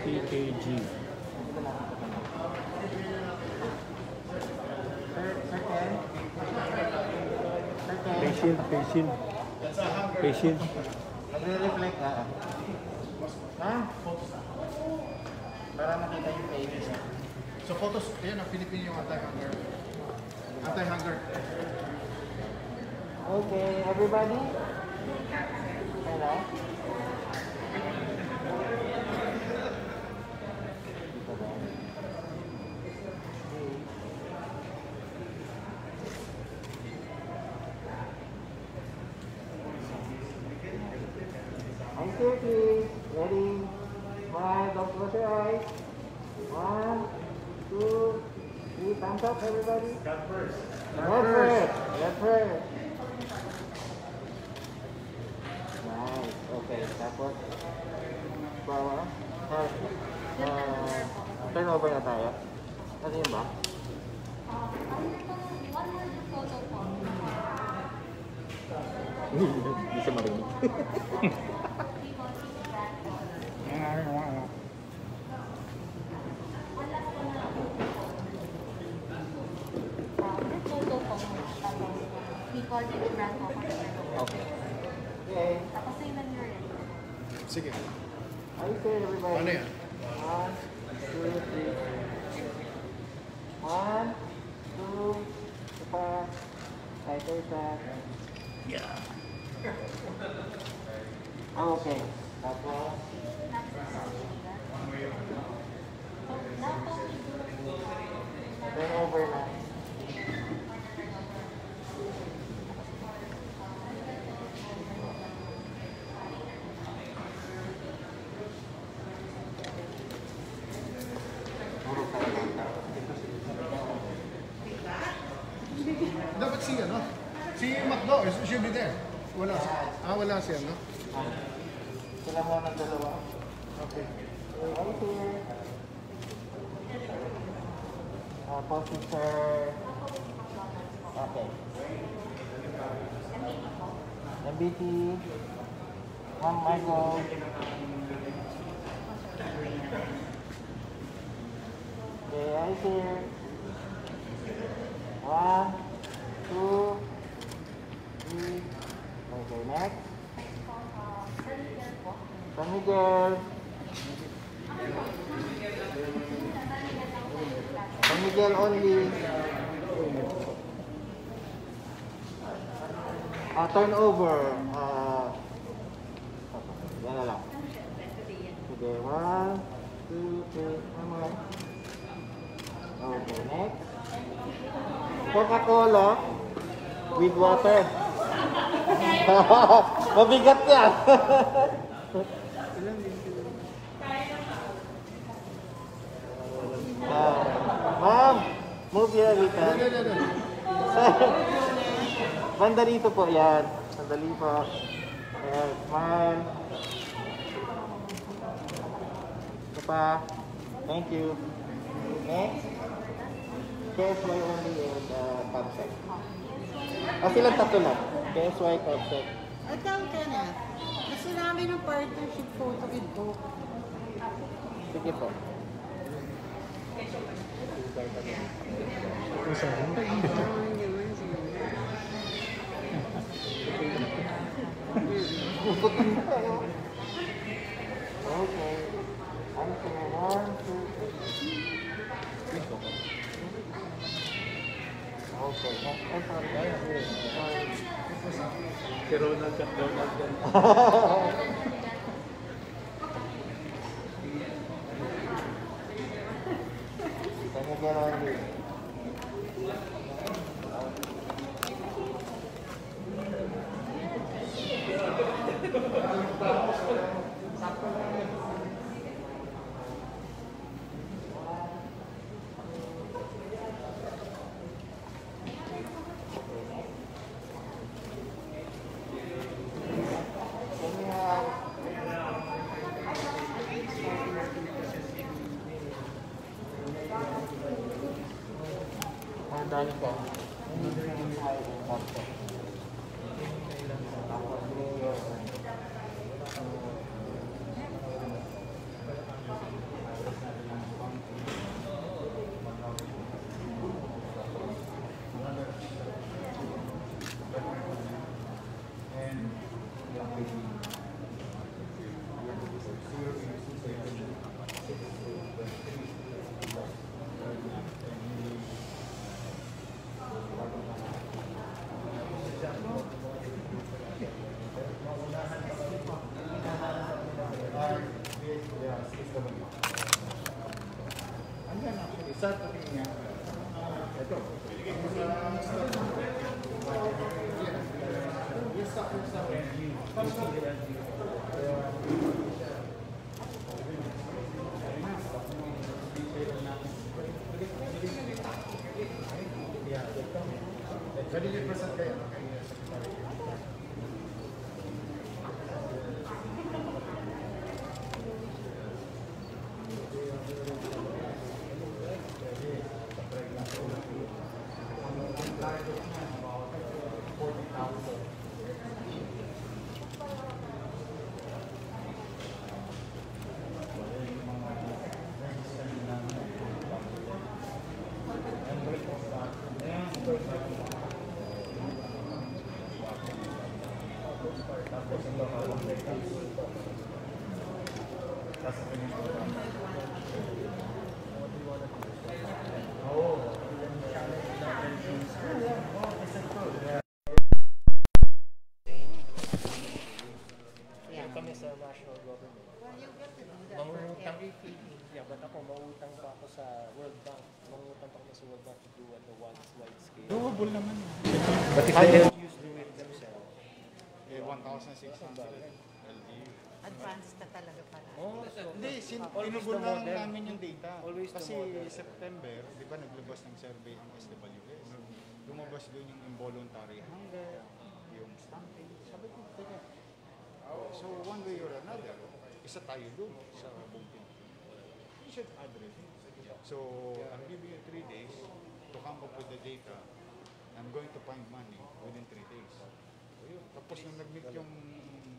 PKG. Patient. Nagre-reflect ka. Ha? Para makita yung pages. So photos, ayan ang Pilipino yung anti-hunger. Anti-hunger. Okay, everybody? Hello? Please. Ready? Smile. Don't close your eyes. 1, 2, 3. Thumbs up, everybody. God first. God first. God first. Nice. Okay. Tapos, turn over na tayo. Ano yun ba? Hindi siya marinig. Okay. Okay. Tapos yun lang yun. Sige. Okay, everybody. Ano yan? 1, 2, 3. 1, 2, pa. Tighter sa. Yeah. Okay. Tapos. Turn over na. Dapat si ano? Si Macdo, should be there. Wala siya. Wala siya, no? Sila mo ng dalawa. Okay. Right here. Position. Okay. MBT. Ma'am Michael. Okay, right here. 1, 2, 3. Okay, next. San Miguel. San Miguel only. Turn over. Yan na lang. Sige, 1, 2, 3. One more. Okay, next. Coca-Cola with water. Mabigat yan. Ma'am, move here, Rita. Banda dito po, yan. Sandali po. Ayan, smile. Ito pa. Thank you. Next. KSY only and concept. Silang tatlo lang. KSY concept. Ikaw ka na. Gusto namin ng partnership photo with Book. Sige po. Okay. I'm saying 1, 2, 3. Okay. Sorry. Si Ronald at Donald yan. Can you get on this? Can you have Magkano po? Tapos, Start putting niya. Ito. Pwede niyo present kayo. Kami sa national government. Mangungutang. Yeah, but ako, mangungutang pa ako sa World Bank. Mangungutang pa ako sa World Bank to do on the wide scale. Doable naman. But if they don't use do it themselves, 1,600 LDU. Advanced ka talaga pala. oh, so, Hindi, always tinugol the na model. namin yung data. Always the Kasi model. September, di ba naglabas ng survey ang SWS. Lumabas doon yung involuntary hunger, yung stunting. Sabi ko, teka. So one way or another, isa tayo doon sa buong Pilipinas. You should address it. So I'm giving you 3 days to come up with the data. I'm going to find money within 3 days. So, yun. Tapos nung nag-meet yung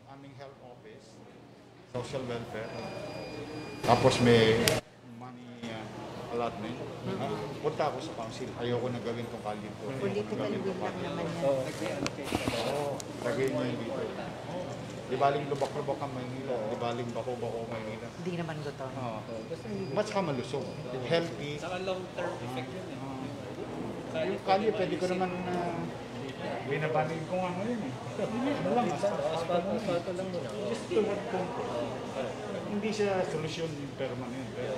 aming health office, social welfare, tapos may money allotment. Punta ako sa council. Ayoko na gawin itong kalye ko. Political will lang naman yan. Oo, lagay niyo yun dito. Di baling lubak-lubak ang Maynila. Di baling bako-bako ang Maynila. Hindi naman gutom. Oo. Mas ka malusog. Healthy. Saka long-term effect yun eh. Yung kalye, pwede ko naman binabaling ko nga ngayon eh. Walang Asfalto lang muna. just to have control. Hindi siya solusyon permanent. Pero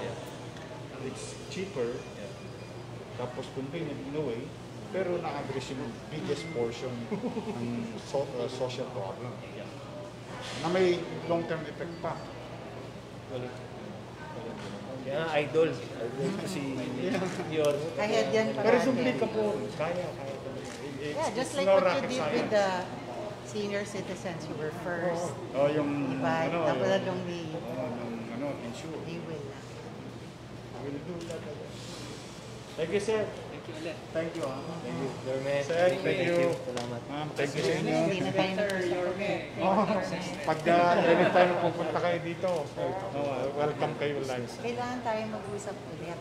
it's cheaper. Tapos convenient in a way. Pero na-address yung biggest portion ng social problem. Na may long-term effect pa. Yeah, idol. Idol ko si Yor. Ahead yan Pero parati. sumli ka po. Kaya. Yeah, just It's like no what you rocket did with the senior citizens. You were first. Oh, yung Diba? Tapos yung, nung ni insure. they will na. Will do that. Thank you, sir. Thank you ulit. Thank you. Thank you. Dorme. Sir, thank you. Salamat. Ma'am, thank you sa inyo. Hindi na tayo nag-usap. Oh, pag anytime pupunta kayo dito, welcome kayo live. Kailangan tayo mag-usap ulit.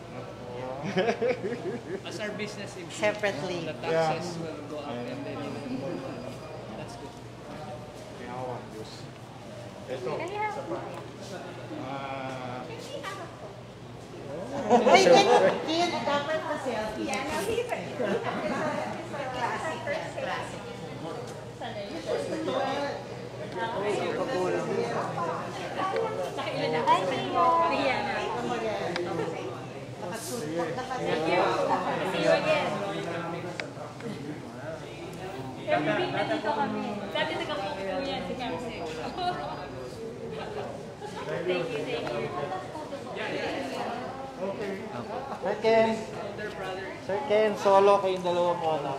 As our business improves, Separately. the taxes will go up and then that's good. Kinawa, Diyos. Ito, isa pa. Ay, yan dapat na selfie. Classic yan, classic. Nakasupport na kasi. Every week nandito kami. Dati nag-cook po yan si Kamsi. Thank you, thank you. Sir Ken, Sir Ken, solo kayong dalawa muna.